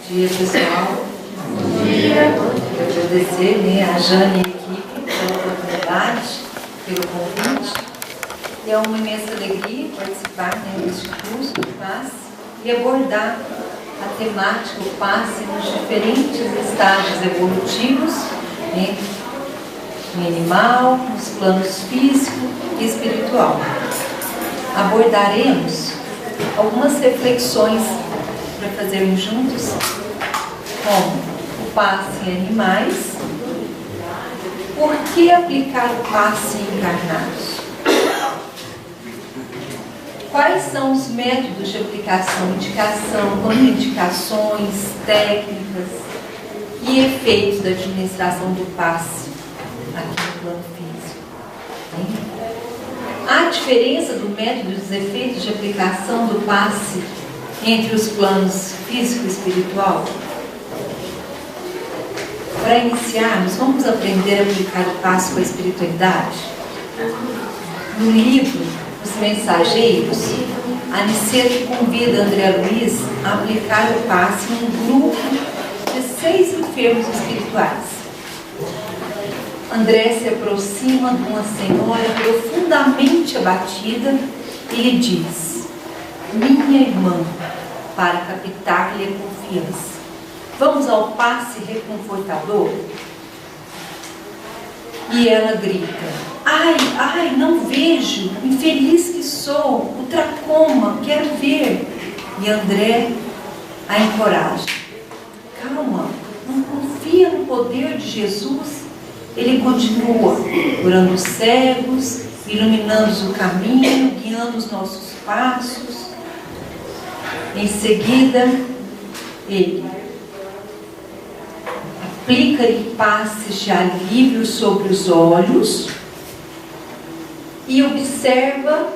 dia, pessoal. Bom dia. Quero agradecer, a Jane e a equipe pela oportunidade, pelo convite. E é uma imensa alegria participar deste curso do passe e abordar a temática do passe nos diferentes estágios evolutivos, no animal, nos planos físico e espiritual. Abordaremos algumas reflexões para fazermos juntos, como o passe em animais, por que aplicar o passe em encarnados? Quais são os métodos de aplicação, indicação, contraindicações, técnicas e efeitos da administração do passe aqui no plano físico? Há diferença do método e dos efeitos de aplicação do passe entre os planos físico e espiritual? Para iniciarmos, vamos aprender a aplicar o passe com a espiritualidade? No livro Os Mensageiros, Aniceto convida André Luiz a aplicar o passe em um grupo de 6 enfermos espirituais. André se aproxima de uma senhora profundamente abatida e lhe diz: minha irmã, para captar-lhe a confiança, vamos ao passe reconfortador? E ela grita: ai, não vejo, infeliz que sou, o tracoma, quero ver. E André a encoraja: calma, não confia no poder de Jesus? Ele continua curando os cegos, iluminando o caminho, guiando os nossos passos. Em seguida, ele aplica-lhe passes de alívio sobre os olhos e observa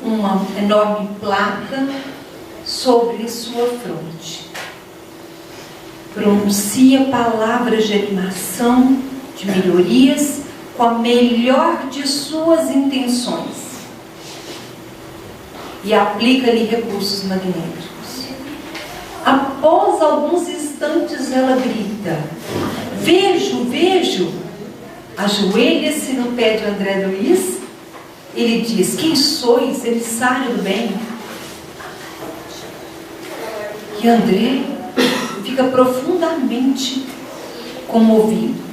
uma enorme placa sobre sua fronte. Pronuncia palavras de animação, de melhorias, com a melhor de suas intenções. E aplica-lhe recursos magnéticos. Após alguns instantes, ela grita: vejo! Ajoelha-se no pé de André Luiz. Ele diz: quem sois, emissário do bem? E André fica profundamente comovido.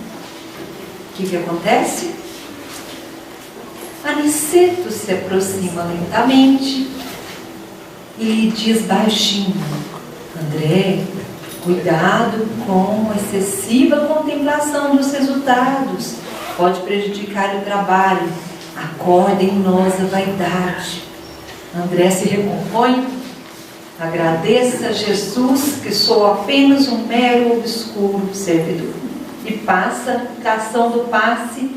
O que acontece? Aniceto se aproxima lentamente e lhe diz baixinho: André, cuidado com excessiva contemplação dos resultados, pode prejudicar o trabalho, acorda em nós a vaidade. André se recompõe: agradeça a Jesus que sou apenas um mero obscuro servidor. E passa a aplicação do passe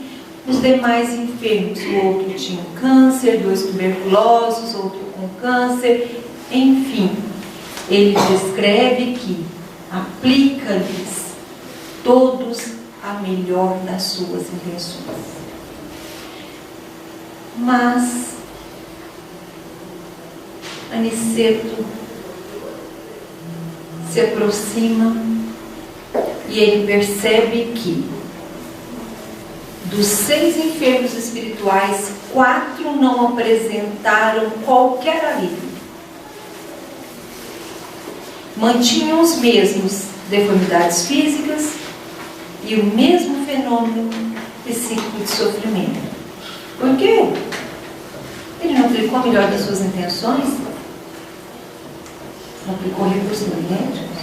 os demais enfermos. O outro tinha câncer, 2 tuberculosos, outro com câncer, enfim. Ele descreve que aplica-lhes todos a melhor das suas intenções. Mas Aniceto se aproxima e ele percebe que dos 6 enfermos espirituais, 4 não apresentaram qualquer alívio. Mantinham os mesmos deformidades físicas e o mesmo fenômeno psíquico de sofrimento. Por quê? Ele não aplicou a melhor das suas intenções? Não aplicou recursos magnéticos?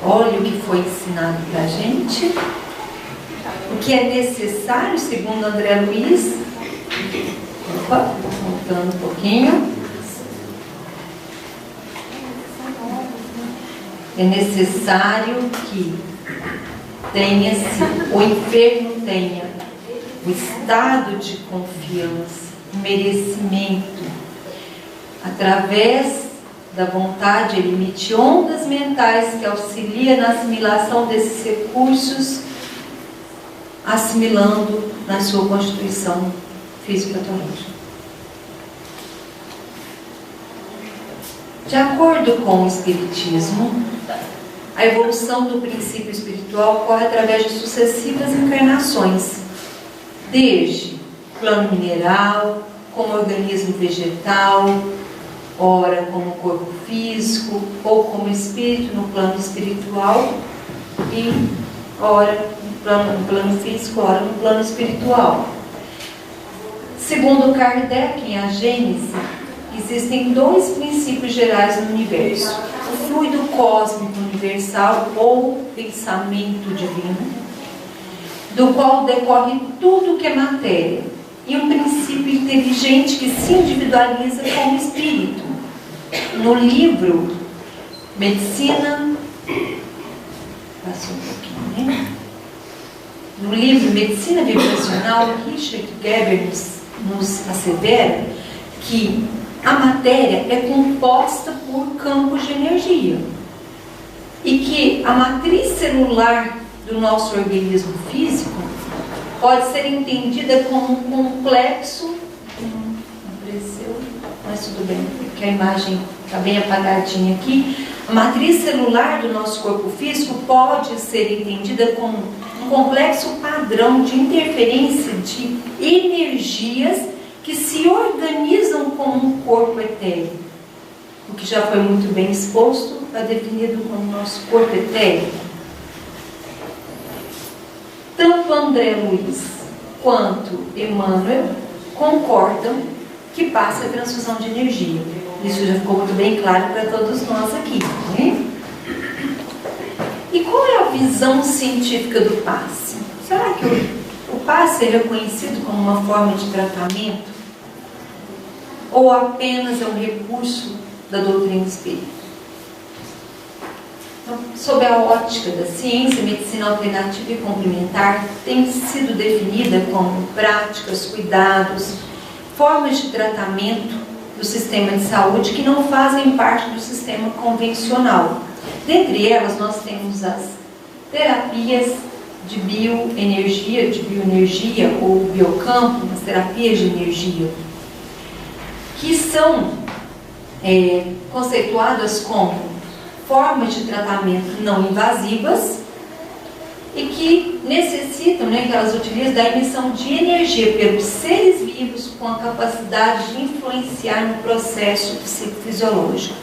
Olha o que foi ensinado para a gente. O que é necessário, segundo André Luiz. Opa, voltando um pouquinho. É necessário que o enfermo tenha o estado de confiança, o merecimento. Através da vontade, ele emite ondas mentais que auxiliam na assimilação desses recursos assimilando na sua constituição físico-patológica. De acordo com o Espiritismo, a evolução do princípio espiritual ocorre através de sucessivas encarnações, desde plano mineral, como organismo vegetal, ora como corpo físico, ou como espírito no plano espiritual, e ora no plano físico, ora no plano espiritual. Segundo Kardec, em A Gênese, existem dois princípios gerais no universo: o fluido cósmico universal, ou pensamento divino, do qual decorre tudo que é matéria, e um princípio inteligente que se individualiza como espírito. No livro Medicina, passou um pouquinho, né? No livro Medicina Vibracional, Richard Geber nos assevera que a matéria é composta por campos de energia e que a matriz celular do nosso organismo físico pode ser entendida como um complexo. Não apareceu, mas tudo bem, porque a imagem está bem apagadinha aqui. A matriz celular do nosso corpo físico pode ser entendida como um complexo padrão de interferência de energias que se organizam como um corpo etéreo. O que já foi muito bem exposto, está definido como nosso corpo etéreo. Tanto André Luiz quanto Emmanuel concordam que passa a transfusão de energia. Isso já ficou muito bem claro para todos nós aqui, né? E qual é a visão científica do passe? Será que o passe é reconhecido como uma forma de tratamento? Ou apenas é um recurso da doutrina espírita? Então, sob a ótica da ciência, medicina alternativa e complementar tem sido definida como práticas, cuidados, formas de tratamento do sistema de saúde que não fazem parte do sistema convencional. Dentre elas, nós temos as terapias de bioenergia ou biocampo, as terapias de energia, que são conceituadas como formas de tratamento não invasivas e que necessitam, que elas utilizam da emissão de energia pelos seres vivos com a capacidade de influenciar no processo psicofisiológico.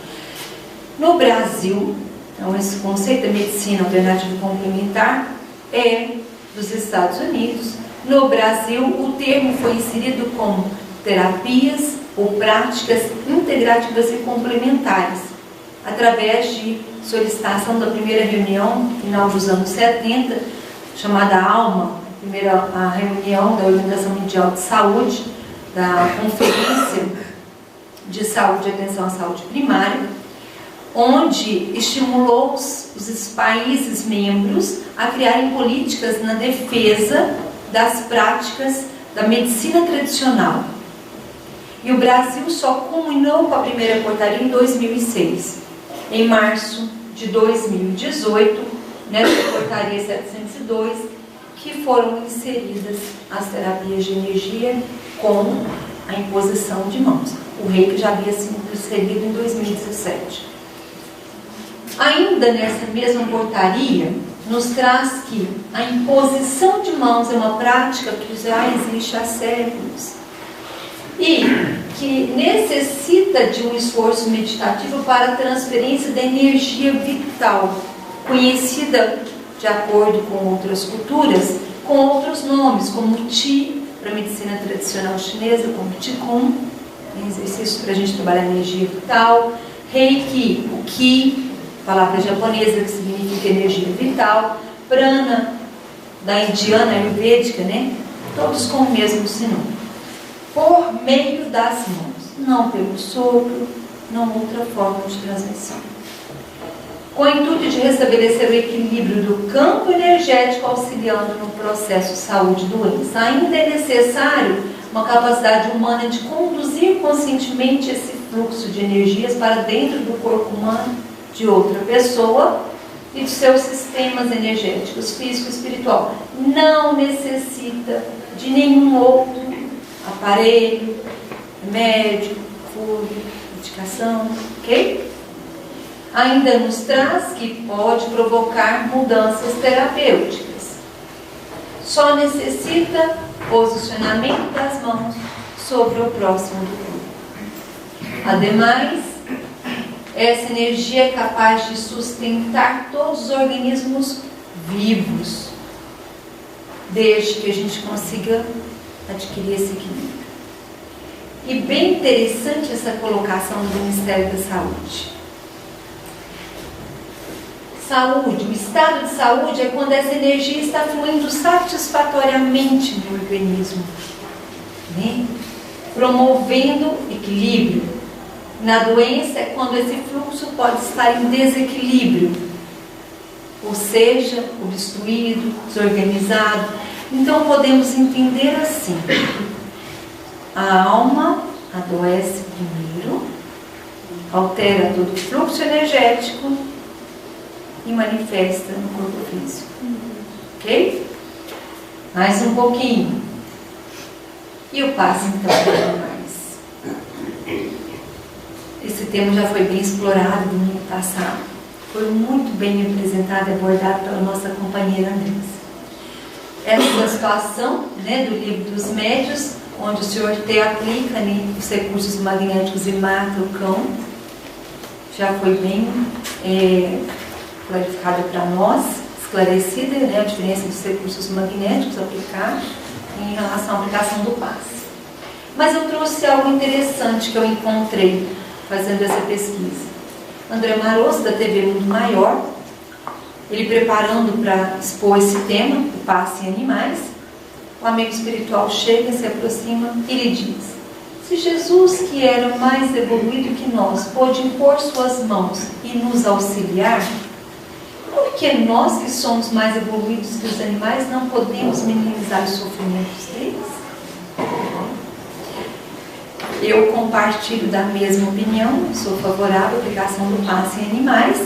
No Brasil, então, esse conceito da medicina alternativa complementar é dos Estados Unidos. No Brasil, o termo foi inserido como terapias ou práticas integrativas e complementares, através de solicitação da primeira reunião, final dos anos 70, chamada ALMA, a reunião da Organização Mundial de Saúde, da Conferência de Saúde e Atenção à Saúde Primária, onde estimulou os países membros a criarem políticas na defesa das práticas da medicina tradicional. E o Brasil só culminou com a primeira portaria em 2006. Em março de 2018, nessa portaria 702, que foram inseridas as terapias de energia com a imposição de mãos. O reiki já havia sido inserido em 2017. Ainda nessa mesma portaria, nos traz que a imposição de mãos é uma prática que já existe há séculos e que necessita de um esforço meditativo para a transferência da energia vital, conhecida, de acordo com outras culturas, com outros nomes, como Qi, para a medicina tradicional chinesa, como Qigong, exercício para a gente trabalhar a energia vital, Reiki, o Qi, palavra japonesa que significa energia vital, Prana, da indiana ayurvédica, todos com o mesmo sinônimo. Por meio das mãos, não pelo sopro, não outra forma de transmissão. Com o intuito de restabelecer o equilíbrio do campo energético, auxiliando no processo saúde-doença. Ainda é necessário uma capacidade humana de conduzir conscientemente esse fluxo de energias para dentro do corpo humano de outra pessoa, e de seus sistemas energéticos, físico e espiritual. Não necessita de nenhum outro aparelho, remédio, cura, medicação, ok? Ainda nos traz que pode provocar mudanças terapêuticas. Só necessita posicionamento das mãos sobre o próximo do corpo. Ademais, essa energia é capaz de sustentar todos os organismos vivos, desde que a gente consiga adquirir esse equilíbrio. E bem interessante essa colocação do Ministério da Saúde. Saúde, o estado de saúde é quando essa energia está fluindo satisfatoriamente no organismo, né? Promovendo equilíbrio. Na doença é quando esse fluxo pode estar em desequilíbrio, ou seja, obstruído, desorganizado. Então podemos entender assim: a alma adoece primeiro, altera todo o fluxo energético e manifesta no corpo físico. Ok? Mais um pouquinho. E o passe então mais. Esse tema já foi bem explorado no ano passado. Foi muito bem apresentado e abordado pela nossa companheira Andressa. Essa situação, né, do livro dos médios, onde o senhor T aplica, né, os recursos magnéticos e mata o cão, já foi bem clarificada para nós, esclarecida, né, a diferença dos recursos magnéticos aplicados em relação à aplicação do passe. Mas eu trouxe algo interessante que eu encontrei fazendo essa pesquisa. André Maroso, da TV Mundo Maior, ele preparando para expor esse tema, o passe em animais, o amigo espiritual chega, se aproxima e lhe diz: se Jesus, que era mais evoluído que nós, pôde impor suas mãos e nos auxiliar, por que nós, que somos mais evoluídos que os animais, não podemos minimizar os sofrimentos deles? Eu compartilho da mesma opinião, sou favorável à aplicação do passe em animais.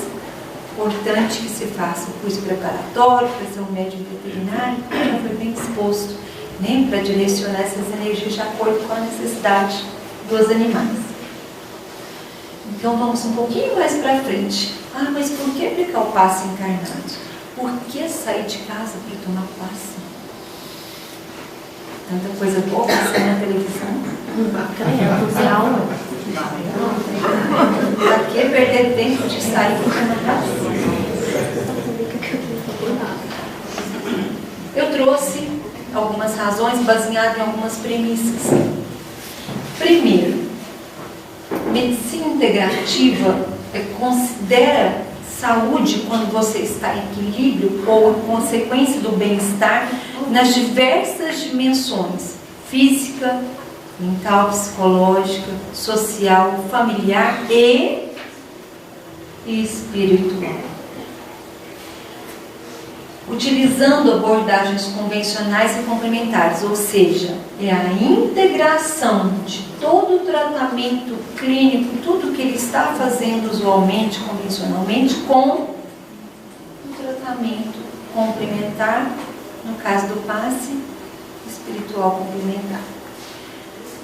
Importante que se faça o curso preparatório para ser um médico veterinário, já foi bem exposto, né, para direcionar essas energias de acordo com a necessidade dos animais. Então vamos um pouquinho mais para frente. Ah, mas por que aplicar o passe encarnado? Por que sair de casa para tomar passe? Tanta coisa boa passando na televisão. Para que perder tempo de sair para tomar passe? Eu trouxe algumas razões baseadas em algumas premissas. Primeiro, medicina integrativa considera saúde quando você está em equilíbrio ou em consequência do bem-estar nas diversas dimensões: física, mental, psicológica, social, familiar e espiritual. Utilizando abordagens convencionais e complementares, ou seja, é a integração de todo o tratamento clínico, tudo que ele está fazendo usualmente, convencionalmente, com o tratamento complementar, no caso do passe espiritual complementar.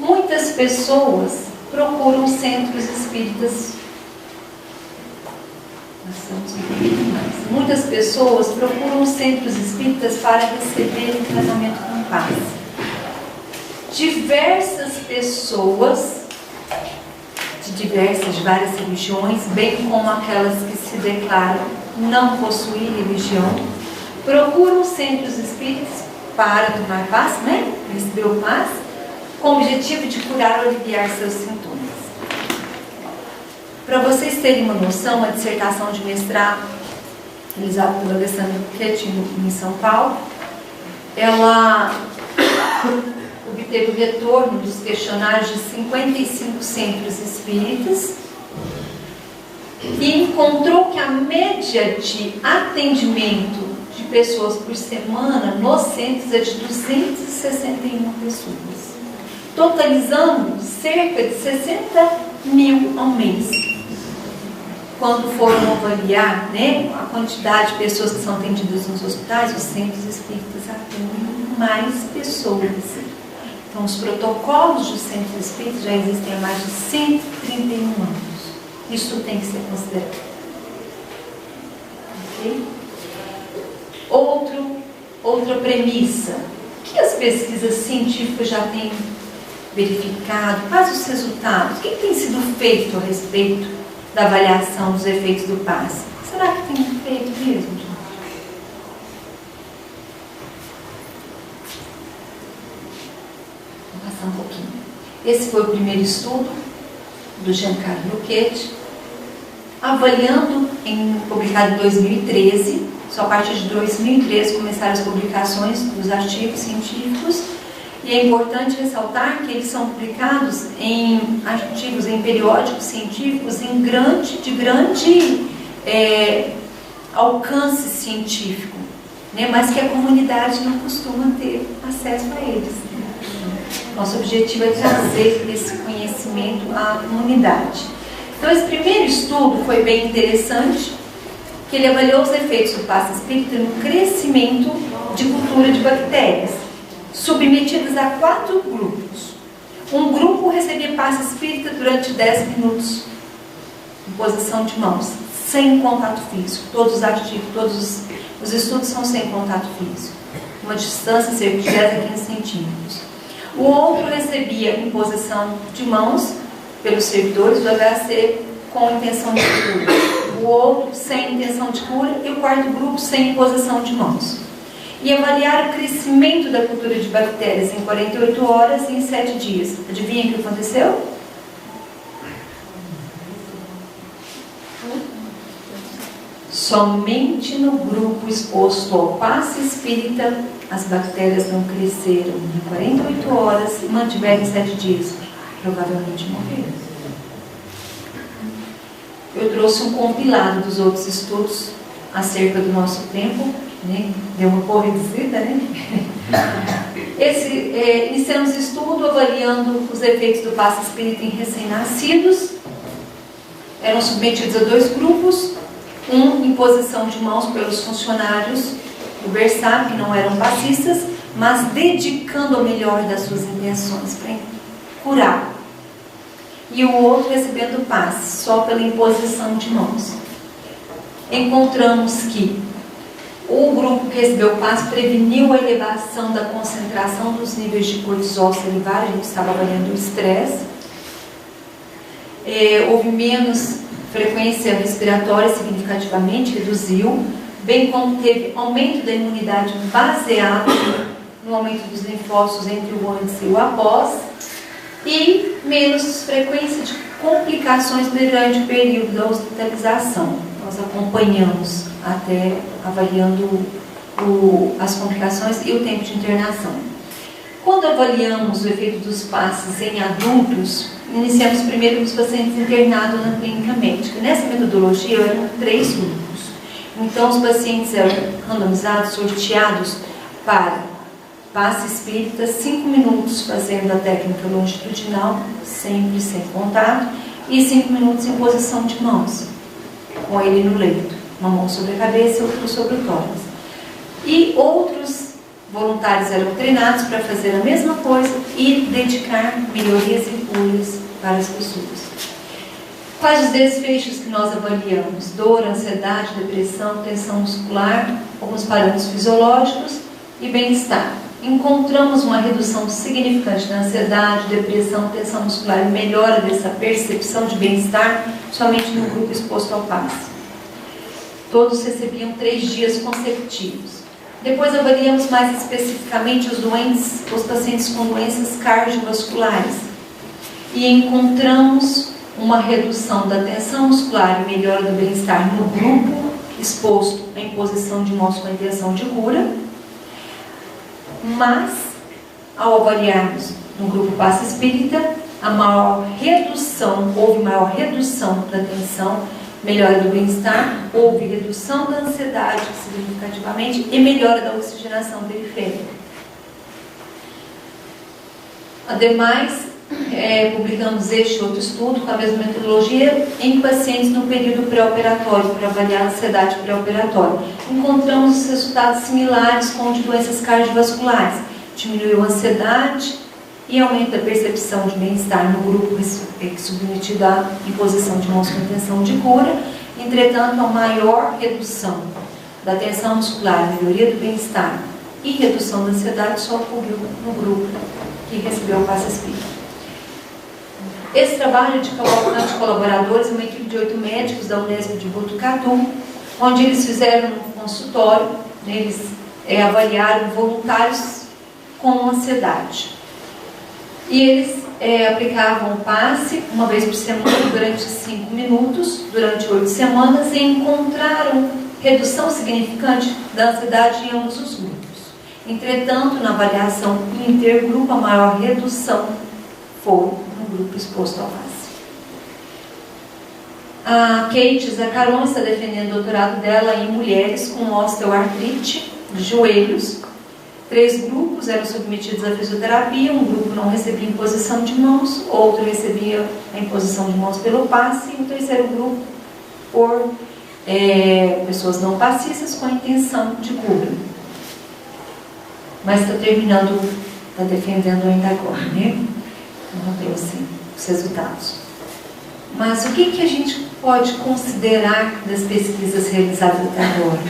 Muitas pessoas procuram centros espíritas. Muitas pessoas procuram centros espíritas para receber um tratamento com passe. Diversas pessoas de várias religiões, bem como aquelas que se declaram não possuir religião, procuram centros espíritas para tomar passe, né? Receber o passe, com o objetivo de curar ou aliviar seus sintomas. Para vocês terem uma noção, a dissertação de mestrado realizada pelo Alessandro Buchetti em São Paulo, ela obteve o retorno dos questionários de 55 centros espíritas e encontrou que a média de atendimento de pessoas por semana nos centros é de 261 pessoas, totalizando cerca de 60 mil ao mês. quando foram avaliar, né, a quantidade de pessoas que são atendidas nos hospitais, os centros espíritas atendem mais pessoas. Então, os protocolos dos centros espíritas já existem há mais de 131 anos. Isso tem que ser considerado. Ok? Outra premissa. O que as pesquisas científicas já têm verificado? Quais os resultados? O que tem sido feito a respeito da avaliação dos efeitos do passe? Será que tem feito mesmo, gente? Vou passar um pouquinho. Esse foi o primeiro estudo do Giancarlo Lucchetti, avaliando, publicado em 2013. Só a partir de 2013 começaram as publicações dos artigos científicos. E é importante ressaltar que eles são publicados em artigos, em periódicos científicos de grande alcance científico, né? Mas que a comunidade não costuma ter acesso a eles. Nosso objetivo é trazer esse conhecimento à comunidade. Então, esse primeiro estudo foi bem interessante, que ele avaliou os efeitos do passe espírita no crescimento de cultura de bactérias, submetidas a 4 grupos. Um grupo recebia passe espírita durante 10 minutos, em posição de mãos, sem contato físico. Todos os artigos, todos os estudos são sem contato físico, uma distância cerca de 10 a 15 centímetros. O outro recebia em posição de mãos pelos servidores do HC com intenção de cura. O outro sem intenção de cura e o quarto grupo sem imposição de mãos. E avaliar o crescimento da cultura de bactérias em 48 horas e em 7 dias. Adivinha o que aconteceu? Somente no grupo exposto ao passe espírita, as bactérias não cresceram em 48 horas e mantiveram em 7 dias. Provavelmente morreram. Eu trouxe um compilado dos outros estudos acerca do nosso tempo, né? Deu uma boa reduzida, né? Iniciamos estudo avaliando os efeitos do passe espírita em recém-nascidos. Eram submetidos a 2 grupos, um em posição de mãos pelos funcionários do berçário, que não eram passistas, mas dedicando o melhor das suas intenções para curar. E o outro recebendo passe, só pela imposição de mãos. Encontramos que o grupo que recebeu passe preveniu a elevação da concentração dos níveis de cortisol salivar, a gente estava avaliando o estresse. Houve menos frequência respiratória, significativamente reduziu, bem como teve aumento da imunidade baseado no aumento dos linfócitos entre o antes e o após, e menos frequência de complicações durante o período da hospitalização. Nós acompanhamos até avaliando as complicações e o tempo de internação. Quando avaliamos o efeito dos passes em adultos, iniciamos primeiro com os pacientes internados na clínica médica. Nessa metodologia eram 3 grupos. Então os pacientes eram randomizados, sorteados para passe espírita, 5 minutos fazendo a técnica longitudinal, sempre sem contato, e 5 minutos em posição de mãos, com ele no leito, uma mão sobre a cabeça e outra sobre o tórax. E outros voluntários eram treinados para fazer a mesma coisa e dedicar melhorias e curas para as pessoas. Quais os desfechos que nós avaliamos? Dor, ansiedade, depressão, tensão muscular, alguns parâmetros fisiológicos e bem-estar. Encontramos uma redução significante da ansiedade, depressão, tensão muscular e melhora dessa percepção de bem-estar somente no grupo exposto ao passe. Todos recebiam 3 dias consecutivos. Depois avaliamos mais especificamente os pacientes com doenças cardiovasculares e encontramos uma redução da tensão muscular e melhora do bem-estar no grupo exposto à imposição de mãos com a intenção de cura. Mas, ao avaliarmos no grupo passe espírita, houve maior redução da tensão, melhora do bem-estar, houve redução da ansiedade significativamente e melhora da oxigenação periférica. Ademais, publicamos este outro estudo com a mesma metodologia em pacientes no período pré-operatório, para avaliar a ansiedade pré-operatória. Encontramos resultados similares com o de doenças cardiovasculares. Diminuiu a ansiedade e aumenta a percepção de bem-estar no grupo submetido à imposição de mãos com intenção de cura. Entretanto, a maior redução da tensão muscular, melhoria do bem-estar e redução da ansiedade só ocorreu no grupo que recebeu o passe espírita. Esse trabalho de colaboradores é uma equipe de 8 médicos da Unesp de Botucatu, onde eles fizeram um consultório, eles avaliaram voluntários com ansiedade. E eles aplicavam o passe uma vez por semana durante 5 minutos, durante 8 semanas, e encontraram redução significante da ansiedade em ambos os grupos. Entretanto, na avaliação intergrupo, a maior redução foi no grupo exposto ao passe. A Kate Zacaron está defendendo o doutorado dela em mulheres com osteoartrite de joelhos. 3 grupos eram submetidos à fisioterapia, um grupo não recebia imposição de mãos, outro recebia a imposição de mãos pelo passe, e o terceiro grupo por pessoas não passistas com a intenção de cura. Mas está defendendo ainda agora, né? Não trouxe os resultados. Mas o que a gente pode considerar das pesquisas realizadas até agora?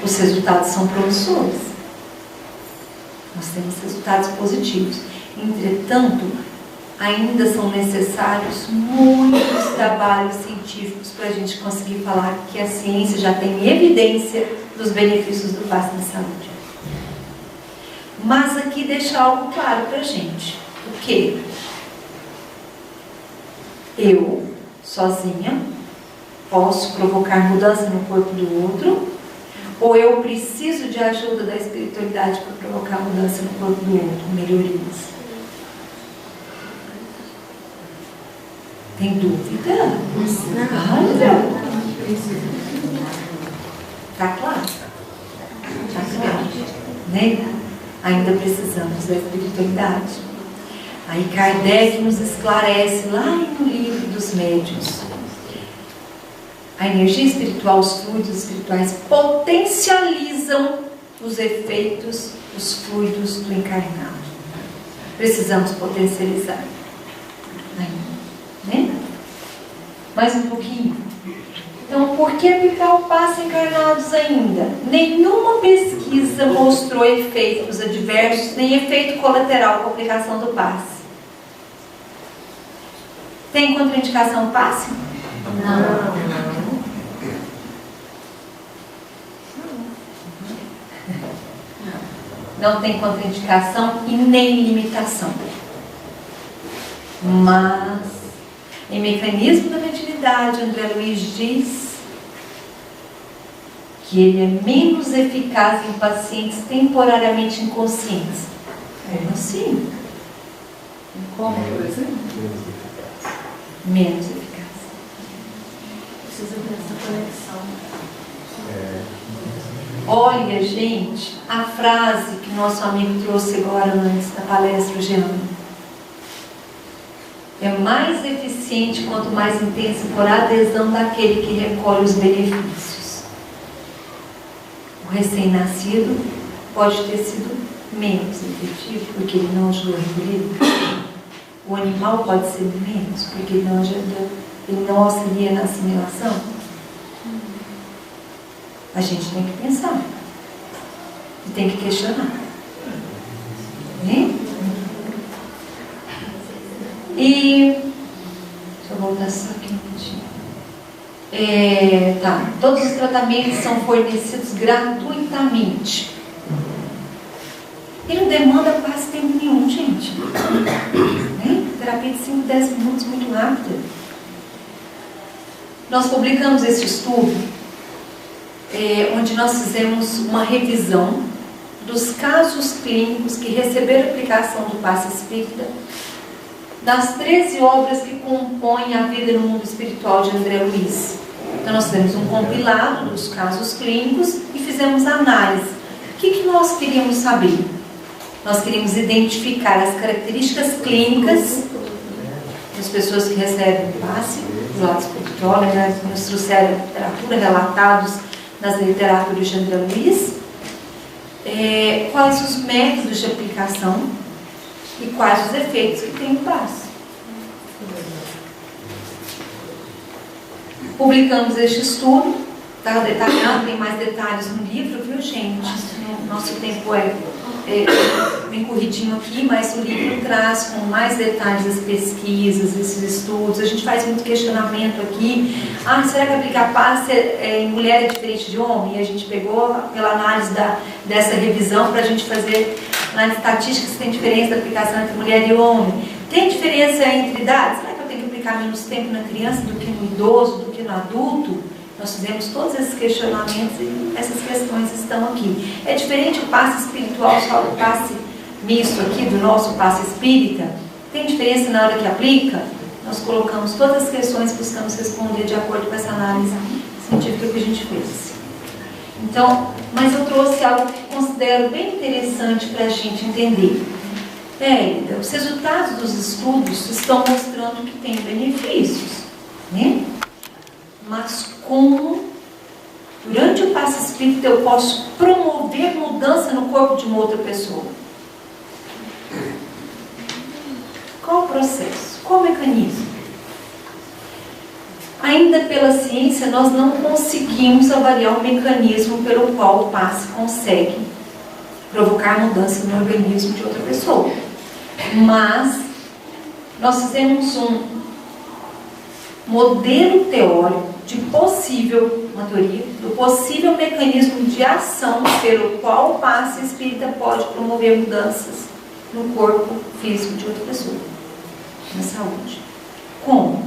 Os resultados são promissores. Nós temos resultados positivos. Entretanto, ainda são necessários muitos trabalhos científicos para a gente conseguir falar que a ciência já tem evidência dos benefícios do passe de saúde. Mas aqui deixa algo claro para a gente. O quê? Eu, sozinha, posso provocar mudança no corpo do outro, ou eu preciso de ajuda da espiritualidade para provocar mudança no corpo do outro, melhorias? Tem dúvida? Não. Está claro? Está claro, né? Ainda precisamos da espiritualidade. Aí Kardec nos esclarece lá no livro dos médiuns. A energia espiritual, os fluidos espirituais potencializam os efeitos, os fluidos do encarnado. Precisamos potencializar. Né? Mais um pouquinho. Então, por que aplicar o passe encarnados ainda? Nenhuma pesquisa mostrou efeitos adversos, nem efeito colateral com a aplicação do passe. Tem contraindicação passe? Não. Não tem contraindicação e nem limitação. Mas, em Mecanismo da Mediunidade, André Luiz diz que ele é menos eficaz em pacientes temporariamente inconscientes. Como assim? Como, por exemplo? Menos eficaz. Precisa dessa conexão. Olha, gente, a frase que nosso amigo trouxe agora antes da palestra, o Jean. É mais eficiente quanto mais intenso for a adesão daquele que recolhe os benefícios. O recém-nascido pode ter sido menos efetivo porque ele não ajudou a recolher. O animal pode ser menos porque ele não auxilia na assimilação. A gente tem que pensar e tem que questionar, né? E deixa eu voltar só aqui um minutinho. Todos os tratamentos são fornecidos gratuitamente. E não demanda quase tempo nenhum, gente. Né? Terapia de 5, 10 minutos, muito rápida. Nós publicamos esse estudo onde nós fizemos uma revisão dos casos clínicos que receberam aplicação do passe espírita, das 13 obras que compõem a vida no mundo espiritual de André Luiz. Então nós fizemos um compilado dos casos clínicos e fizemos análise. O que nós queríamos saber? Nós queríamos identificar as características clínicas as pessoas que recebem o passe do lado espiritual, né, nos trouxeram literatura, relatados nas literaturas de André Luiz, quais os métodos de aplicação e quais os efeitos que tem o passe. Publicamos este estudo, está detalhado, tem mais detalhes no livro, viu, gente? Nosso tempo é bem corridinho aqui, mas o livro traz com mais detalhes as pesquisas, esses estudos. A gente faz muito questionamento aqui. Será que aplicar passe em mulher é diferente de homem? E a gente pegou pela análise dessa revisão para a gente fazer análise estatística se tem diferença da aplicação entre mulher e homem. Tem diferença entre idades? Será que eu tenho que aplicar menos tempo na criança do que no idoso, do que no adulto? Nós fizemos todos esses questionamentos e essas questões estão aqui. É diferente o passe espiritual, só o passe misto aqui do nosso passe espírita? Tem diferença na hora que aplica? Nós colocamos todas as questões, buscamos responder de acordo com essa análise científica que a gente fez. Então, mas eu trouxe algo que considero bem interessante para a gente entender. Os resultados dos estudos estão mostrando que tem benefícios, né? Mas como, durante o passe espírita, eu posso promover mudança no corpo de uma outra pessoa? Qual o processo? Qual o mecanismo? Ainda pela ciência, nós não conseguimos avaliar o mecanismo pelo qual o passe consegue provocar mudança no organismo de outra pessoa. Mas nós fizemos um modelo teórico de uma teoria do possível mecanismo de ação pelo qual o passe espírita pode promover mudanças no corpo físico de outra pessoa, na saúde. Como?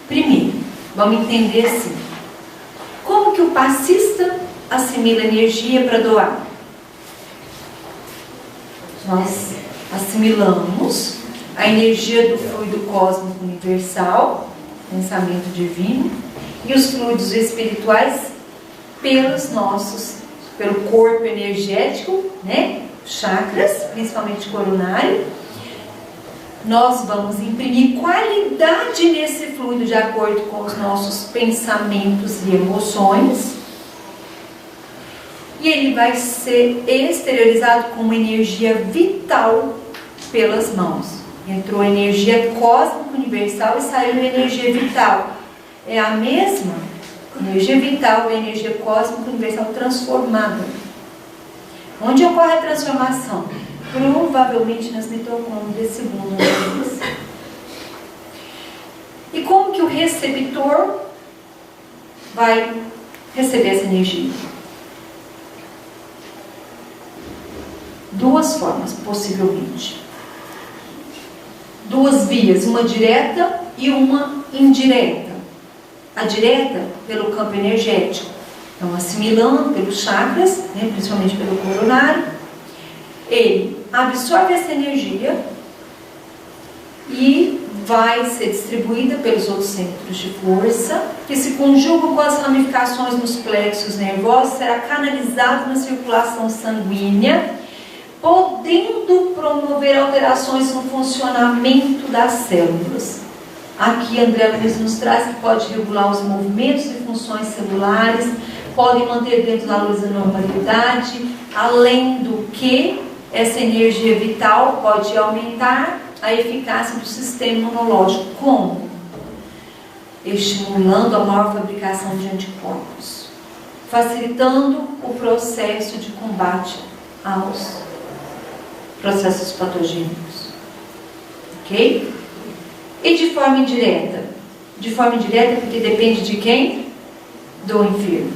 Primeiro, vamos entender assim: como que o passista assimila energia para doar? Nós assimilamos a energia do fluido cósmico universal, pensamento divino, e os fluidos espirituais pelo corpo energético, né? Chakras, principalmente coronário. Nós vamos imprimir qualidade nesse fluido de acordo com os nossos pensamentos e emoções. E ele vai ser exteriorizado com uma energia vital pelas mãos. Entrou energia cósmica universal e saiu energia vital. É a mesma energia vital e energia cósmica universal transformada. Onde ocorre a transformação? Provavelmente nas mitocôndrias, segundo eles. E como que o receptor vai receber essa energia? Duas formas, possivelmente. Duas vias, uma direta e uma indireta. A direta, pelo campo energético. Então, assimilando pelos chakras, né, principalmente pelo coronário, ele absorve essa energia e vai ser distribuída pelos outros centros de força, que se conjugam com as ramificações nos plexos nervosos, será canalizado na circulação sanguínea, podendo promover alterações no funcionamento das células. Aqui André Luiz nos traz que pode regular os movimentos e funções celulares, podem manter dentro da luz da normalidade, além do que essa energia vital pode aumentar a eficácia do sistema imunológico. Como? Estimulando a maior fabricação de anticorpos, facilitando o processo de combate aos processos patogênicos. Ok? E de forma indireta? De forma indireta porque depende de quem? Do enfermo,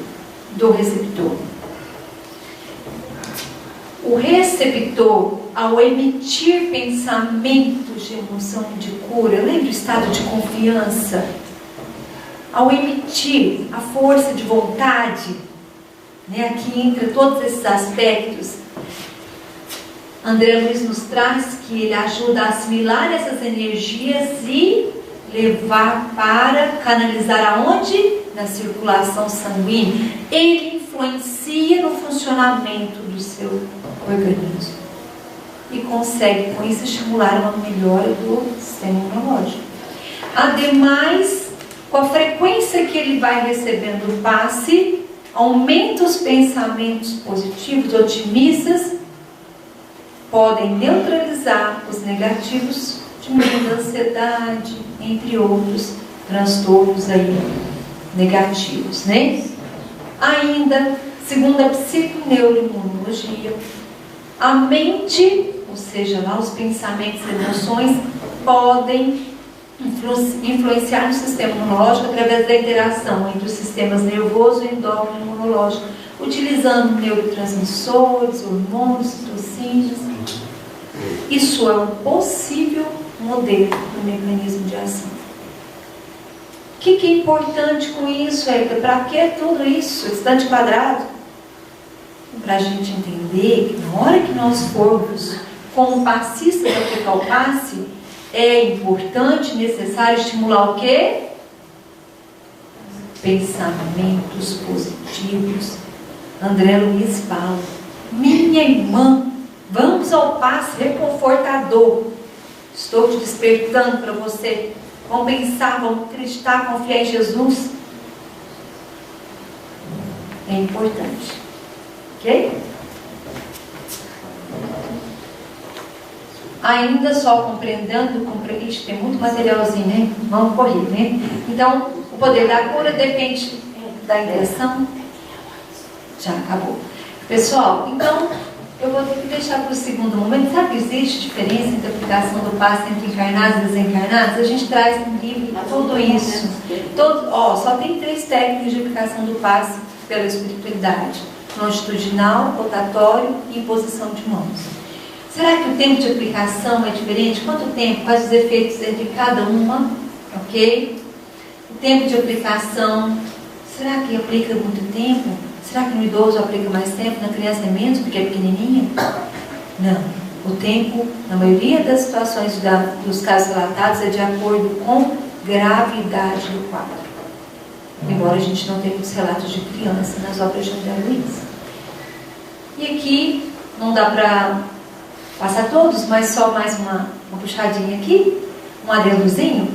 do receptor. O receptor, ao emitir pensamentos de emoção e de cura, lembra o estado de confiança? Ao emitir a força de vontade, né, aqui entra todos esses aspectos, André Luiz nos traz que ele ajuda a assimilar essas energias e levar para canalizar aonde? Na circulação sanguínea. Ele influencia no funcionamento do seu organismo e consegue com isso estimular uma melhora do sistema imunológico. Ademais, com a frequência que ele vai recebendo o passe, aumenta os pensamentos positivos, otimistas, podem neutralizar os negativos, diminuindo a ansiedade, entre outros transtornos aí negativos, né? Ainda, segundo a psiconeuroimunologia, a mente, ou seja, lá os pensamentos e emoções, podem influenciar no sistema imunológico através da interação entre os sistemas nervoso, endócrino e imunológico, utilizando neurotransmissores, hormônios, citocinas. Isso é um possível modelo do mecanismo de ação. O que é importante com isso, Érica? Para que tudo isso? Estante quadrado? Para a gente entender que na hora que nós formos como passistas aplicar o passe, é importante, necessário estimular o quê? Pensamentos positivos. André Luiz fala: minha irmã, vamos ao passe reconfortador. Estou te despertando para você. Vamos pensar, vamos acreditar, confiar em Jesus. É importante. Ok? Ainda só compreendendo, tem muito materialzinho, né? Vamos correr, né? Então, o poder da cura depende da intenção. Já acabou. Pessoal, então, eu vou ter que deixar para o segundo momento. Sabe que existe diferença entre a aplicação do passe entre encarnados e desencarnados? A gente traz no livro tudo isso. Só tem 3 técnicas de aplicação do passe pela espiritualidade: longitudinal, rotatório e imposição de mãos. Será que o tempo de aplicação é diferente? Quanto tempo? Quais os efeitos entre cada uma? Ok? O tempo de aplicação, será que aplica muito tempo? Será que no idoso aplica mais tempo? Na criança é menos porque é pequenininha? Não. O tempo, na maioria das situações dos casos relatados, é de acordo com gravidade do quadro. Embora a gente não tenha muitos relatos de criança nas obras de André Luiz. E aqui, não dá para passar todos, mas só mais uma puxadinha aqui, um adelozinho.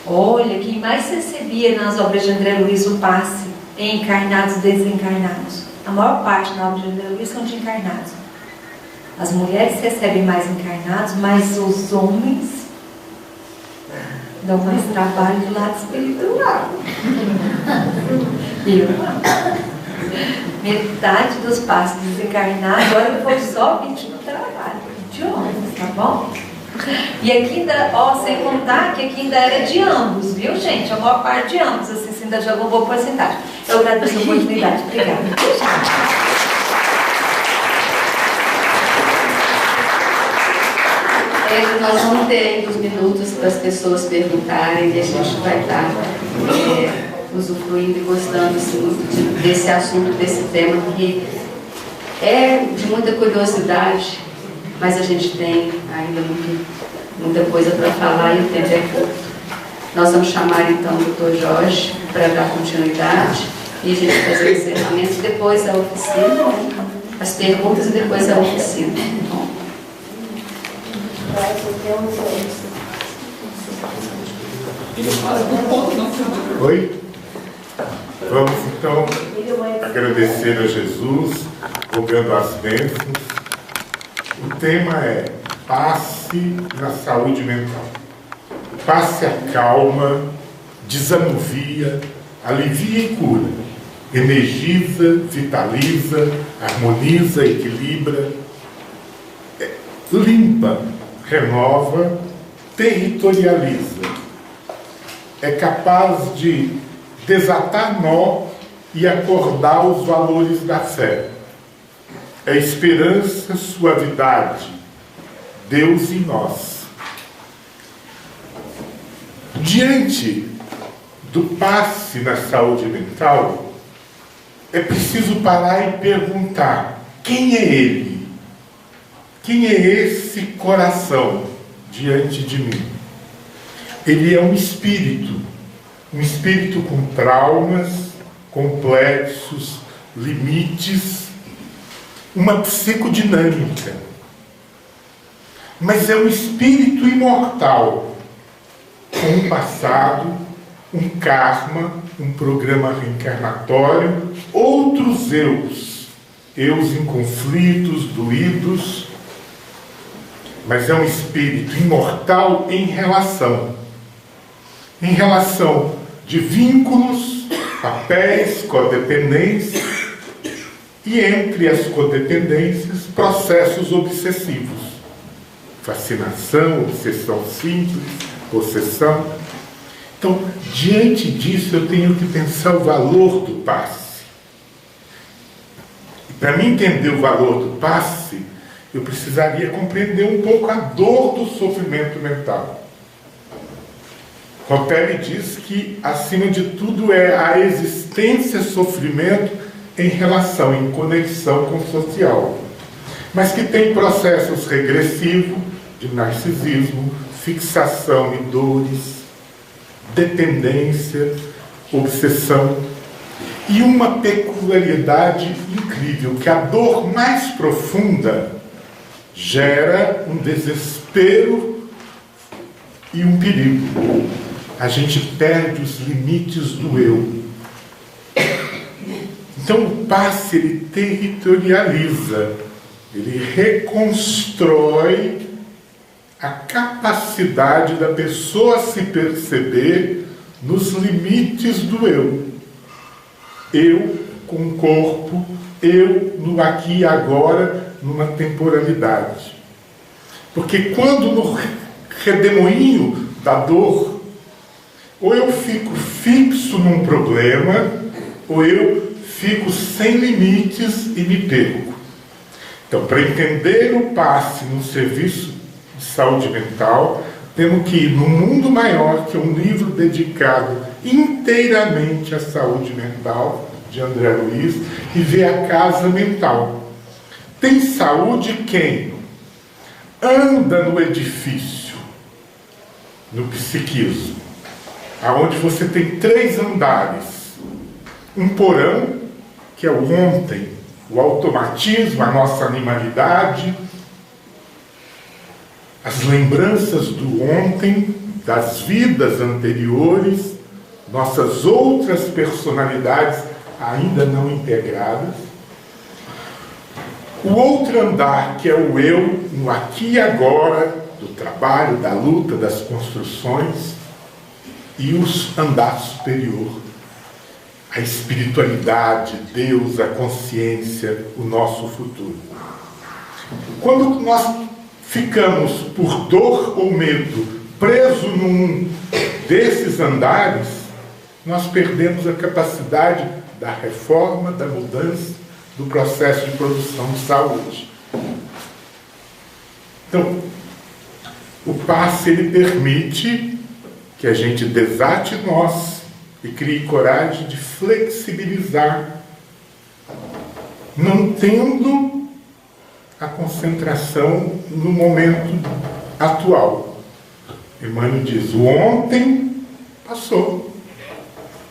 Olha, quem mais recebia nas obras de André Luiz o passe em encarnados e desencarnados? A maior parte na obra de André Luiz são de encarnados. As mulheres recebem mais encarnados, mas os homens dão mais trabalho do lado espiritual. Metade dos passos desencarnados, agora foi só 20 no trabalho. De homens, tá bom? E aqui ainda, sem contar que aqui ainda era de ambos, viu, gente? A maior parte de ambos, assim, você ainda jogou uma boa porcentagem. Eu agradeço a oportunidade. Obrigada. Nós vamos ter uns minutos para as pessoas perguntarem e a gente vai estar usufruindo e gostando assim, desse assunto, desse tema que é de muita curiosidade, mas a gente tem ainda muita coisa para falar e o tempo é curto. Nós vamos chamar então o Dr. Jorge para dar continuidade e a gente fazer o encerramento, depois a oficina, as perguntas e depois a oficina. Bom. Oi? Vamos então agradecer a Jesus, rogando as bênçãos. O tema é passe na saúde mental. O passe acalma, desanuvia, alivia e cura, energiza, vitaliza, harmoniza, equilibra, limpa, renova, territorializa. É capaz de desatar nó e acordar os valores da fé. É esperança, suavidade, Deus em nós. Diante do passe na saúde mental, é preciso parar e perguntar: quem é ele? Quem é esse coração diante de mim? Ele é um espírito com traumas, complexos, limites, uma psicodinâmica. Mas é um espírito imortal, com um passado, um karma, um programa reencarnatório, outros eus em conflitos, doídos, mas é um espírito imortal em relação de vínculos, papéis, codependência, e entre as codependências, processos obsessivos, fascinação, obsessão simples, possessão. Então, diante disso, eu tenho que pensar o valor do passe. E para mim entender o valor do passe, eu precisaria compreender um pouco a dor do sofrimento mental. Rotelli diz que, acima de tudo, é a existência sofrimento em relação, em conexão com o social, mas que tem processos regressivos de narcisismo, fixação e dores, dependência, obsessão, e uma peculiaridade incrível, que a dor mais profunda gera um desespero e um perigo. A gente perde os limites do eu. Então o passe, ele territorializa, ele reconstrói a capacidade da pessoa se perceber nos limites do eu. Eu com o corpo, eu no aqui e agora, numa temporalidade. Porque quando no redemoinho da dor, ou eu fico fixo num problema, ou eu fico sem limites e me perco. Então, para entender o passe no serviço de saúde mental, temos que ir no Mundo Maior, que é um livro dedicado inteiramente à saúde mental, de André Luiz, e ver a casa mental. Tem saúde quem anda no edifício, no psiquismo, aonde você tem 3 andares. Um porão, que é o ontem, o automatismo, a nossa animalidade, as lembranças do ontem, das vidas anteriores, nossas outras personalidades ainda não integradas. O outro andar, que é o eu, no aqui e agora, do trabalho, da luta, das construções, e o andar superior, a espiritualidade, Deus, a consciência, o nosso futuro. Quando nós ficamos, por dor ou medo, presos num desses andares, nós perdemos a capacidade da reforma, da mudança, do processo de produção de saúde. Então, o passe, ele permite que a gente desate nós e crie coragem de flexibilizar, mantendo a concentração no momento atual. Emmanuel diz, o ontem passou,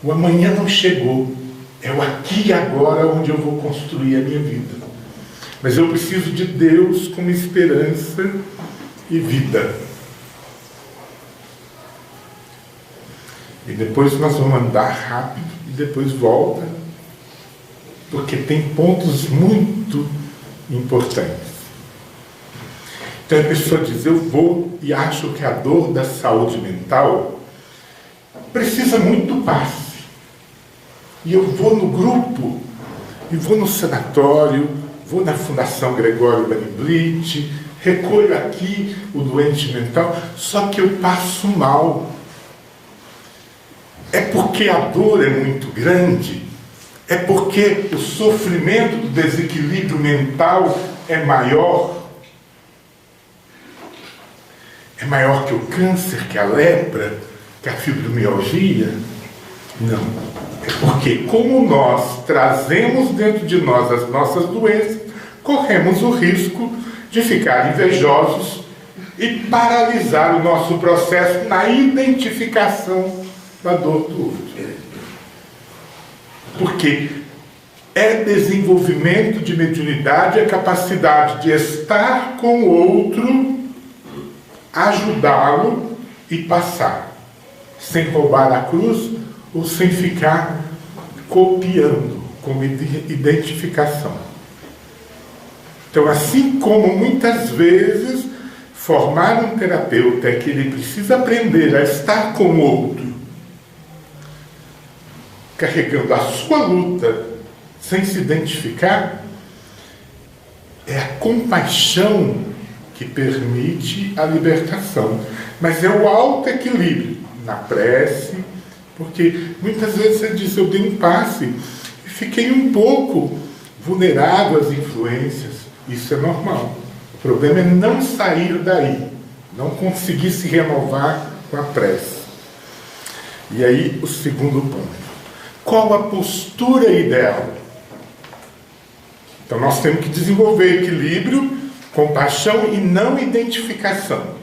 o amanhã não chegou, é o aqui e agora onde eu vou construir a minha vida. Mas eu preciso de Deus como esperança e vida. E depois nós vamos andar rápido e depois volta, porque tem pontos muito importantes. Então a pessoa diz, eu vou e acho que a dor da saúde mental precisa muito passe. E eu vou no grupo, e vou no sanatório, vou na Fundação Gregório Baniblite, recolho aqui o doente mental, só que eu passo mal. É porque a dor é muito grande? É porque o sofrimento do desequilíbrio mental é maior? É maior que o câncer, que a lepra, que a fibromialgia? Não. É porque, como nós trazemos dentro de nós as nossas doenças, corremos o risco de ficar invejosos e paralisar o nosso processo na identificação da dor do outro. Porque é desenvolvimento de mediunidade, a capacidade de estar com o outro, ajudá-lo e passar. sem roubar a cruz ou sem ficar copiando, como identificação. Então, assim como muitas vezes formar um terapeuta é que ele precisa aprender a estar com o outro, carregando a sua luta sem se identificar, é a compaixão que permite a libertação. Mas é o alto equilíbrio na prece, porque muitas vezes você diz, eu dei um passe e fiquei um pouco vulnerável às influências. Isso é normal. O problema é não sair daí, não conseguir se renovar com a prece. E aí o segundo ponto. Qual a postura ideal? Então nós temos que desenvolver equilíbrio, compaixão e não identificação.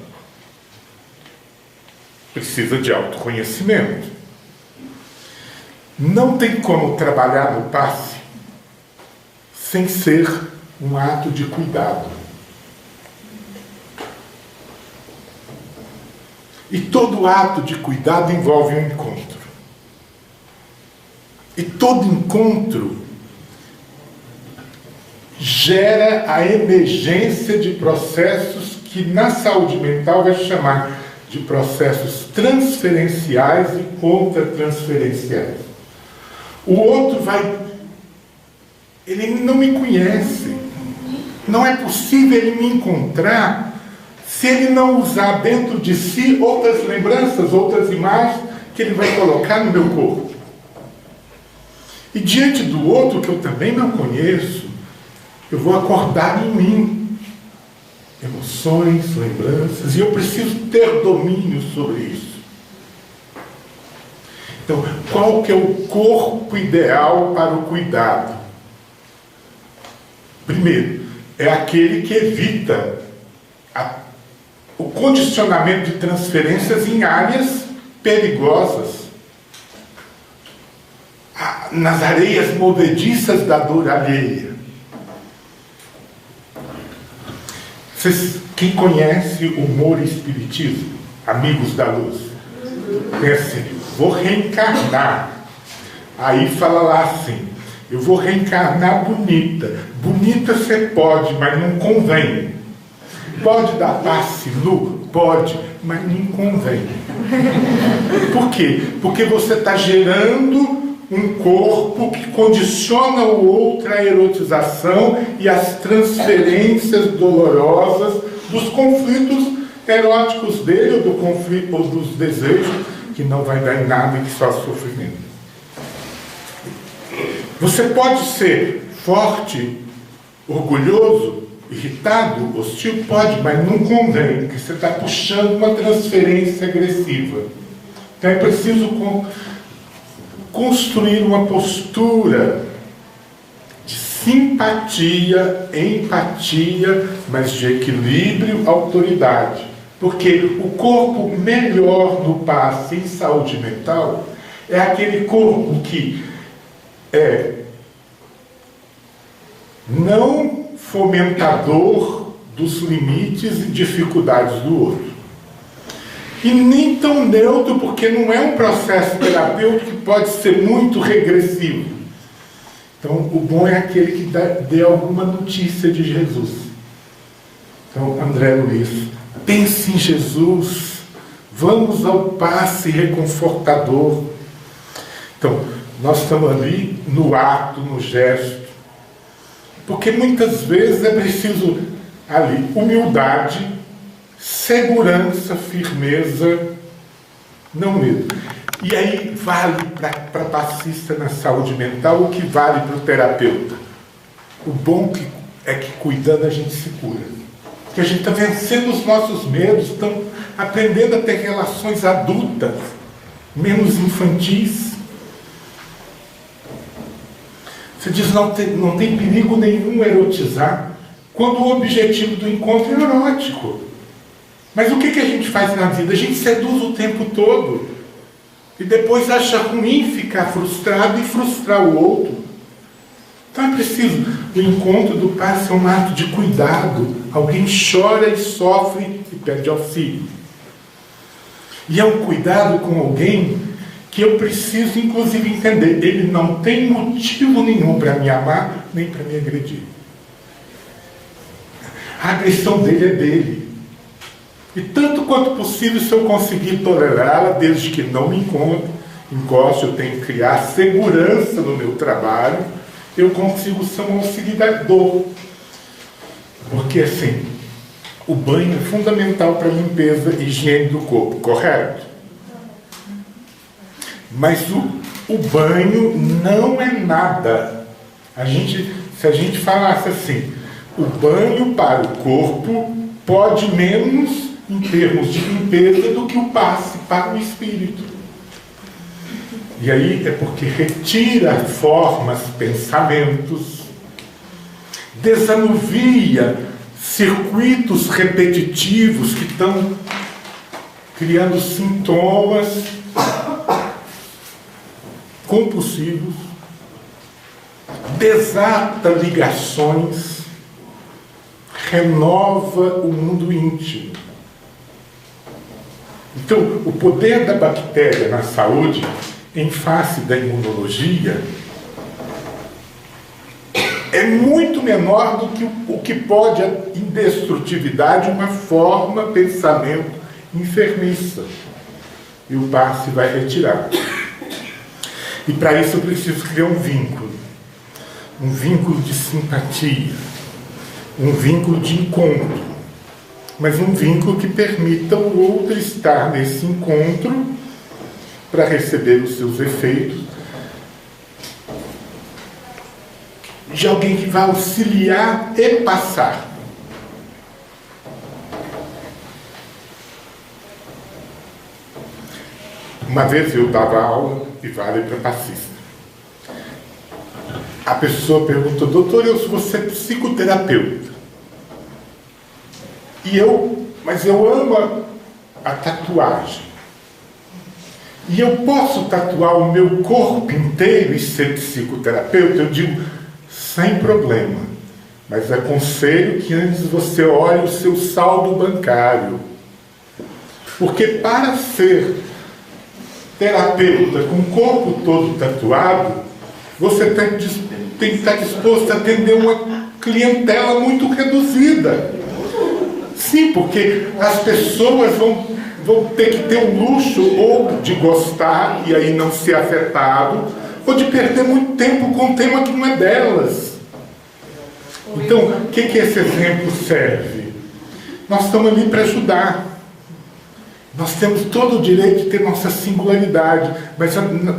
Precisa de autoconhecimento. Não tem como trabalhar no passe sem ser um ato de cuidado. E todo ato de cuidado envolve um encontro. E todo encontro gera a emergência de processos que na saúde mental vai chamar de processos transferenciais e contratransferenciais. O outro ele não me conhece. Não é possível ele me encontrar se ele não usar dentro de si outras lembranças, outras imagens que ele vai colocar no meu corpo. E diante do outro, que eu também não conheço, eu vou acordar em mim emoções, lembranças, e eu preciso ter domínio sobre isso. Então, qual que é o corpo ideal para o cuidado? Primeiro, é aquele que evita o condicionamento de transferências em áreas perigosas, nas areias movediças da dor alheia. Quem conhece o humor e espiritismo, amigos da luz, pensa assim, vou reencarnar. Aí fala lá assim, eu vou reencarnar bonita. Bonita você pode, mas não convém. Pode dar passe nu? Pode, mas não convém. Por quê? Porque você está gerando um corpo que condiciona o outro à erotização e às transferências dolorosas dos conflitos eróticos dele, ou do conflito, ou dos desejos, que não vai dar em nada e que só sofrimento. Você pode ser forte, orgulhoso, irritado, hostil? Pode, mas não convém, porque você está puxando uma transferência agressiva. Então é preciso construir uma postura de simpatia, empatia, mas de equilíbrio, autoridade. Porque o corpo melhor no passe em saúde mental é aquele corpo que é não fomentador dos limites e dificuldades do outro. E nem tão neutro, porque não é um processo terapêutico que pode ser muito regressivo. Então, o bom é aquele que dê alguma notícia de Jesus. Então, André Luiz, pense em Jesus, vamos ao passe reconfortador. Então, nós estamos ali no ato, no gesto, porque muitas vezes é preciso ali humildade, segurança, firmeza, não medo. E aí vale para passista na saúde mental o que vale para o terapeuta. O bom é que cuidando a gente se cura. Porque a gente está vencendo os nossos medos, estamos aprendendo a ter relações adultas, menos infantis. Você diz, não tem perigo nenhum erotizar, quando o objetivo do encontro é erótico. Mas o que a gente faz na vida? A gente seduz o tempo todo. E depois acha ruim ficar frustrado e frustrar o outro. Então é preciso. O encontro do passe é um ato de cuidado. Alguém chora e sofre e pede auxílio. E é um cuidado com alguém que eu preciso, inclusive, entender. Ele não tem motivo nenhum para me amar, nem para me agredir. A agressão dele é dele. E tanto quanto possível, se eu conseguir tolerá-la, desde que não me encoste, eu tenho que criar segurança no meu trabalho, eu consigo ser um auxiliador. Porque, assim, o banho é fundamental para a limpeza e higiene do corpo, correto? Mas o banho não é nada. Se a gente falasse assim, o banho para o corpo pode menos em termos de limpeza do que o passe para o espírito. E aí é porque retira formas, pensamentos, desanuvia circuitos repetitivos que estão criando sintomas compulsivos, desata ligações, renova o mundo íntimo. Então, o poder da bactéria na saúde, em face da imunologia, é muito menor do que o que pode a indestrutividade, uma forma, pensamento enfermiça. E o passe vai retirar. E para isso eu preciso criar um vínculo de simpatia, um vínculo de encontro, mas um vínculo que permita o outro estar nesse encontro para receber os seus efeitos, de alguém que vai auxiliar e passar. Uma vez eu dava aula e vale para passista. A pessoa perguntou: doutor, você é psicoterapeuta. Mas eu amo a tatuagem. E eu posso tatuar o meu corpo inteiro e ser psicoterapeuta? Eu digo, sem problema. Mas aconselho que antes você olhe o seu saldo bancário. Porque para ser terapeuta com o corpo todo tatuado, você tem que estar disposto a atender uma clientela muito reduzida. Sim, porque as pessoas vão ter que ter o luxo ou de gostar e aí não ser afetado, ou de perder muito tempo com um tema que não é delas. Então, o que esse exemplo serve? Nós estamos ali para ajudar. Nós temos todo o direito de ter nossa singularidade, mas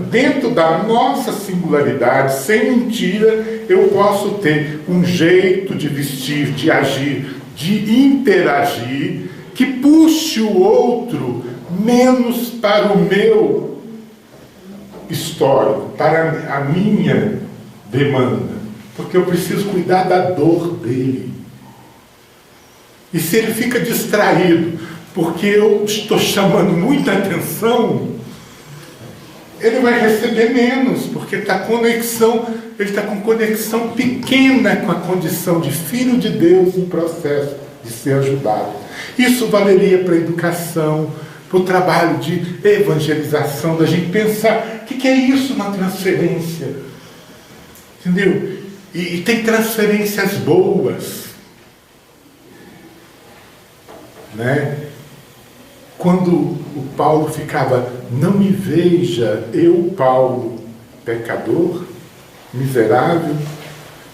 dentro da nossa singularidade, sem mentira, eu posso ter um jeito de vestir, de agir, de interagir, que puxe o outro menos para o meu histórico, para a minha demanda, porque eu preciso cuidar da dor dele. E se ele fica distraído, porque eu estou chamando muita atenção, ele vai receber menos, porque ele está com conexão pequena com a condição de filho de Deus em processo de ser ajudado. Isso valeria para a educação, para o trabalho de evangelização, da gente pensar, o que é isso na transferência? Entendeu? E tem transferências boas, né? Quando o Paulo ficava, não me veja, eu, Paulo, pecador, miserável,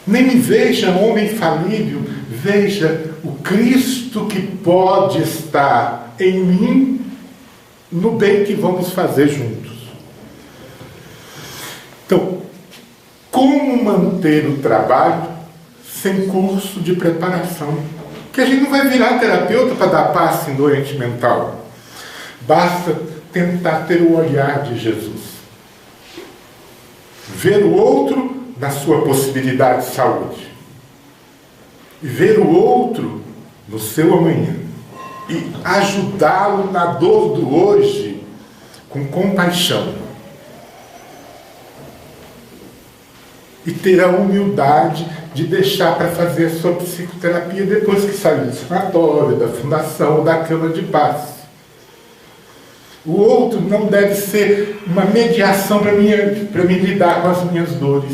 nem me veja, homem falível, veja o Cristo que pode estar em mim, no bem que vamos fazer juntos. Então, como manter o trabalho sem curso de preparação? Porque a gente não vai virar terapeuta para dar passe em doente mental. Basta tentar ter o olhar de Jesus. Ver o outro na sua possibilidade de saúde. E ver o outro no seu amanhã. E ajudá-lo na dor do hoje com compaixão. E ter a humildade de deixar para fazer a sua psicoterapia depois que sair do sanatório, da fundação, da cama de paz. O outro não deve ser uma mediação para me lidar com as minhas dores.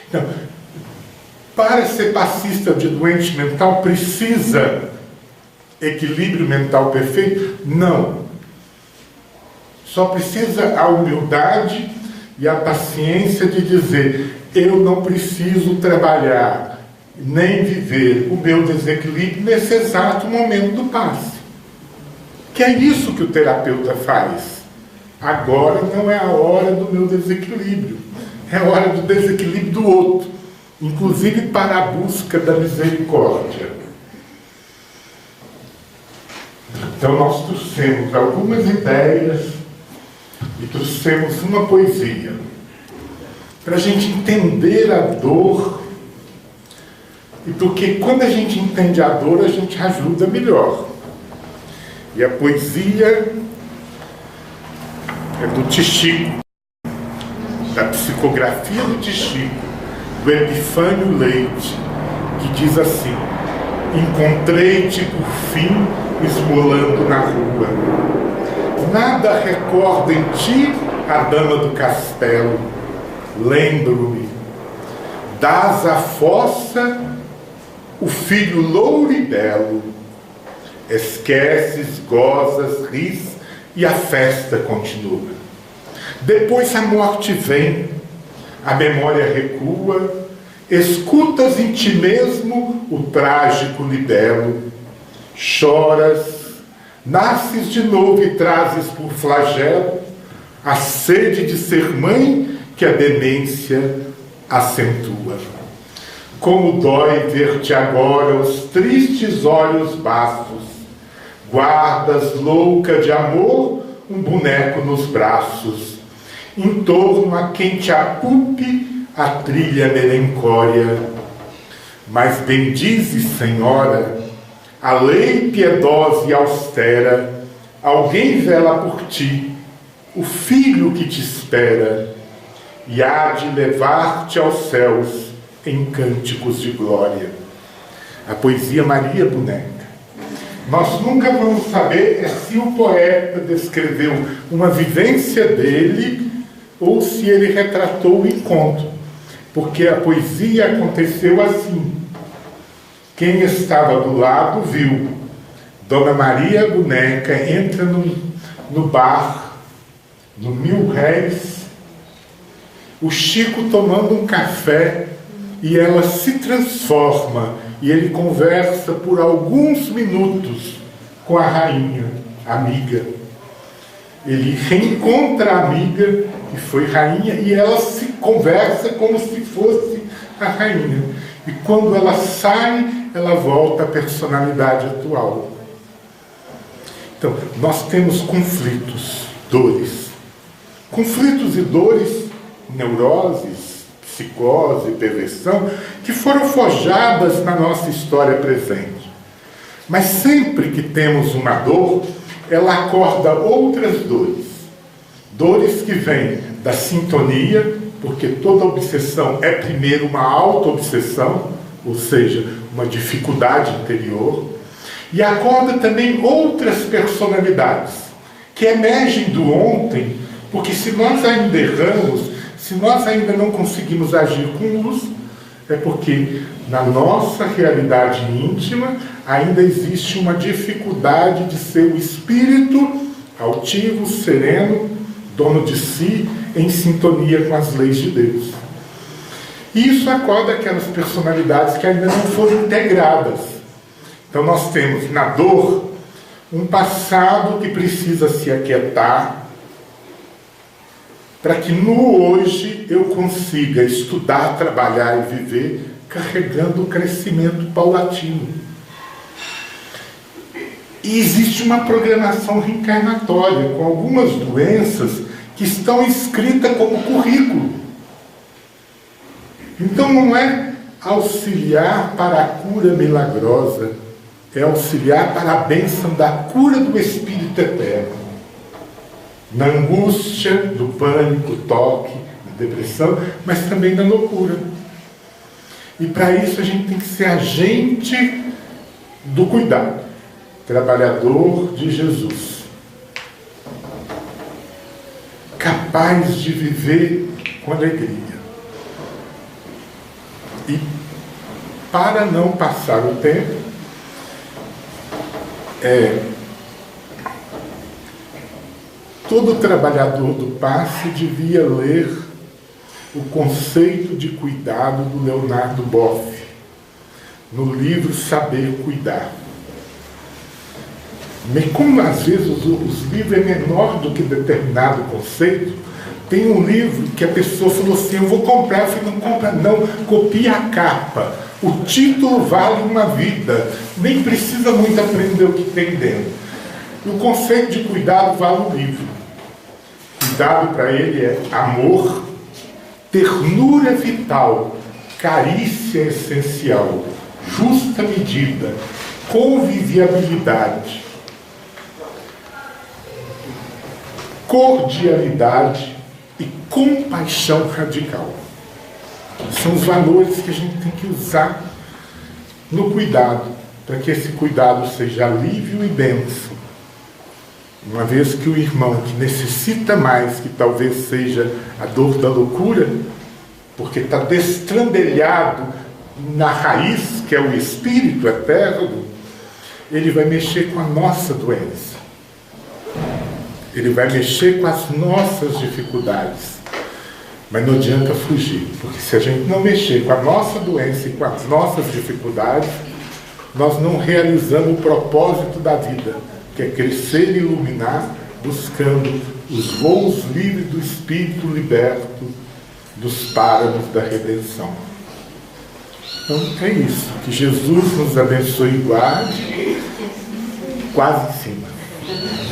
Então, para ser passista de doente mental, precisa equilíbrio mental perfeito? Não. Só precisa a humildade e a paciência de dizer: eu não preciso trabalhar nem viver o meu desequilíbrio nesse exato momento do passe. Que é isso que o terapeuta faz. Agora não é a hora do meu desequilíbrio, é a hora do desequilíbrio do outro, inclusive para a busca da misericórdia. Então nós trouxemos algumas ideias e trouxemos uma poesia para a gente entender a dor, e porque quando a gente entende a dor, a gente ajuda melhor. E a poesia é do Tichico, da psicografia do Tichico, do Epifânio Leite, que diz assim: encontrei-te por fim esmolando na rua. Nada recorda em ti a dama do castelo. Lembro-me, das à fossa o filho louro e belo. Esqueces, gozas, ris e a festa continua. Depois a morte vem, a memória recua, escutas em ti mesmo o trágico libelo. Choras, nasces de novo e trazes por flagelo a sede de ser mãe que a demência acentua. Como dói ver-te agora os tristes olhos bastos. Guardas louca de amor um boneco nos braços, em torno a quem te apupe a trilha melancória. Mas bendizes, Senhora, a lei piedosa e austera. Alguém vela por ti, o filho que te espera, e há de levar-te aos céus em cânticos de glória. A poesia Maria Boneca. Nós nunca vamos saber se o poeta descreveu uma vivência dele ou se ele retratou o encontro, porque a poesia aconteceu assim. Quem estava do lado viu. Dona Maria Boneca entra no bar, no 1000 Réis, o Chico tomando um café, e ela se transforma, e ele conversa por alguns minutos com a rainha, amiga. Ele reencontra a amiga que foi rainha, e ela se conversa como se fosse a rainha. E quando ela sai, ela volta à personalidade atual. Então, nós temos conflitos, dores. Conflitos e dores, neuroses, psicose, perversão, que foram forjadas na nossa história presente. Mas sempre que temos uma dor, ela acorda outras dores. Dores que vêm da sintonia, porque toda obsessão é primeiro uma auto-obsessão, ou seja, uma dificuldade interior. E acorda também outras personalidades, que emergem do ontem, porque se nós ainda erramos, se nós ainda não conseguimos agir com luz, é porque na nossa realidade íntima ainda existe uma dificuldade de ser o espírito altivo, sereno, dono de si, em sintonia com as leis de Deus. E isso acorda aquelas personalidades que ainda não foram integradas. Então nós temos na dor um passado que precisa se aquietar, para que no hoje eu consiga estudar, trabalhar e viver carregando o crescimento paulatino. E existe uma programação reencarnatória com algumas doenças que estão escritas como currículo. Então não é auxiliar para a cura milagrosa, é auxiliar para a bênção da cura do Espírito Eterno. Na angústia, do pânico, toque, da depressão, mas também na loucura. E para isso a gente tem que ser agente do cuidado, trabalhador de Jesus. capaz de viver com alegria. E para não passar o tempo, todo trabalhador do passe devia ler o conceito de cuidado do Leonardo Boff, no livro Saber Cuidar. Mas como às vezes os livros é menor do que determinado conceito, tem um livro que a pessoa falou assim, eu vou comprar, eu falei, não compra não, copia a capa. O título vale uma vida, nem precisa muito aprender o que tem dentro. E o conceito de cuidado vale o livro. Cuidado para ele é amor, ternura vital, carícia essencial, justa medida, convivialidade, cordialidade e compaixão radical. São os valores que a gente tem que usar no cuidado, para que esse cuidado seja alívio e bênção. Uma vez que o irmão que necessita mais, que talvez seja a dor da loucura, porque está destrandelhado na raiz, que é o espírito eterno, ele vai mexer com a nossa doença. Ele vai mexer com as nossas dificuldades. Mas não adianta fugir, porque se a gente não mexer com a nossa doença e com as nossas dificuldades, nós não realizamos o propósito da vida, que é crescer e iluminar, buscando os voos livres do Espírito liberto dos páramos da redenção. Então é isso, que Jesus nos abençoe e guarde, quase em cima.